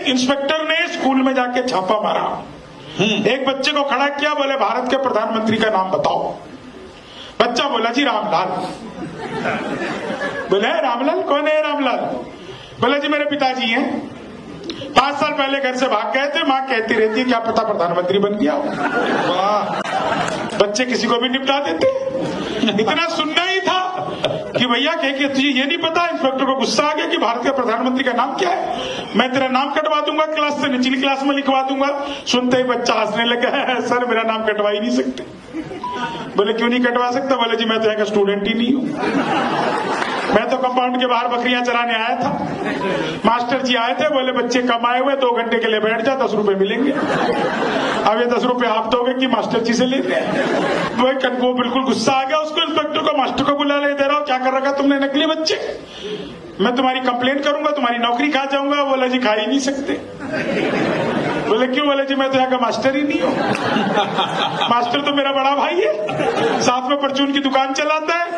एक इंस्पेक्टर ने स्कूल में जाके छापा मारा, एक बच्चे को खड़ा किया, बोले भारत के प्रधानमंत्री का नाम बताओ। बच्चा बोला जी रामलाल। बोले रामलाल? कौन है रामलाल? बोला जी मेरे पिताजी हैं, 5 साल पहले घर से भाग गए थे, माँ कहती रहती है क्या पता प्रधानमंत्री बन गया हो। वाह, बच्चे किसी को भी निपटा देते। इतना सुनना ही था कि भैया कह के तुझे ये नहीं पता। इंस्पेक्टर को गुस्सा आ गया कि भारत के प्रधानमंत्री का नाम क्या है, मैं तेरा नाम कटवा दूंगा, क्लास से निचली क्लास में लिखवा दूंगा। सुनते ही बच्चा हंसने लगा, सर मेरा नाम कटवा ही नहीं सकते। बोले क्यों नहीं कटवा सकता? बोले जी मैं तो यहाँ का स्टूडेंट ही नहीं हूँ, मैं तो कंपाउंड के बाहर बकरियां चराने आया था। मास्टर जी आए थे, बोले बच्चे कम आए हुए, 2 घंटे के लिए बैठ जा, 10 रुपए मिलेंगे। अब ये 10 रुपए आप दोगे कि मास्टर जी से लेते हैं? वो बिल्कुल गुस्सा आ गया उसको, इंस्पेक्टर को, मास्टर को बुला ले, दे रहा हूं, क्या कर रखा तुमने नकली बच्चे, मैं तुम्हारी कंप्लेंट करूंगा, तुम्हारी नौकरी खा जाऊंगा। बोला जी खा ही नहीं सकते। बोले क्यों? बोले जी मैं तो यहाँ का मास्टर ही नहीं हूँ, मास्टर तो मेरा बड़ा भाई है, साथ में परचून की दुकान चलाता है।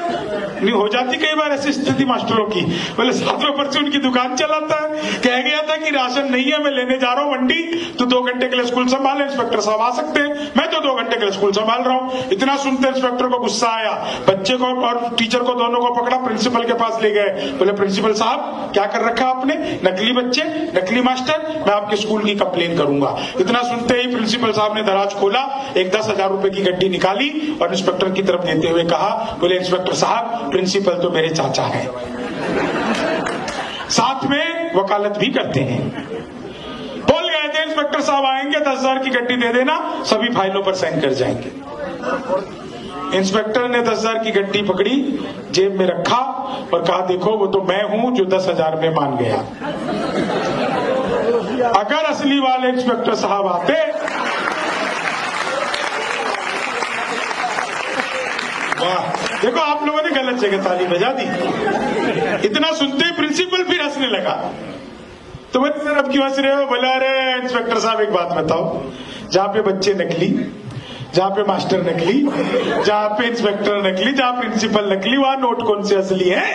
नहीं हो जाती कई बार ऐसी स्थिति मास्टरों की। बोले साथ में परचून की दुकान चलाता है, कह गया था कि राशन नहीं है, मैं लेने जा रहा हूँ मंडी, तो 2 घंटे के लिए स्कूल संभाल, इंस्पेक्टर साहब आ सकते हैं, मैं तो 2 घंटे के लिए स्कूल संभाल रहा हूँ। इतना सुनते इंस्पेक्टर को गुस्सा आया, बच्चे को और टीचर को दोनों को पकड़ा, प्रिंसिपल के पास ले गए। बोले प्रिंसिपल साहब क्या कर रखा आपने, नकली बच्चे, नकली मास्टर, मैं आपके स्कूल की कंप्लेन करूंगा। इतना सुनते ही प्रिंसिपल साहब ने दराज खोला, एक 10,000 रुपए की गड्डी निकाली और इंस्पेक्टर की तरफ देते हुए कहा, बोले इंस्पेक्टर साहब प्रिंसिपल तो मेरे चाचा है, साथ में वकालत भी करते हैं। बोल गए थे इंस्पेक्टर साहब आएंगे, 10,000 की गड्डी दे देना, सभी फाइलों पर साइन कर जाएंगे। इंस्पेक्टर ने 10,000 की गड्डी पकड़ी, जेब में रखा और कहा देखो वो तो मैं हूं जो 10,000 में मान गया, अगर असली वाले इंस्पेक्टर साहब आते, वाह देखो आप लोगों ने गलत जगह ताली बजा दी। इतना सुनते ही प्रिंसिपल फिर हंसने लगा। तो बोले सर अब क्यों हंस रहे हो? बोला अरे इंस्पेक्टर साहब एक बात बताओ, जहां पे बच्चे नकली, जहां पे मास्टर नकली, जहां पे इंस्पेक्टर नकली, जहां प्रिंसिपल नकली, वहां नोट कौन से असली है?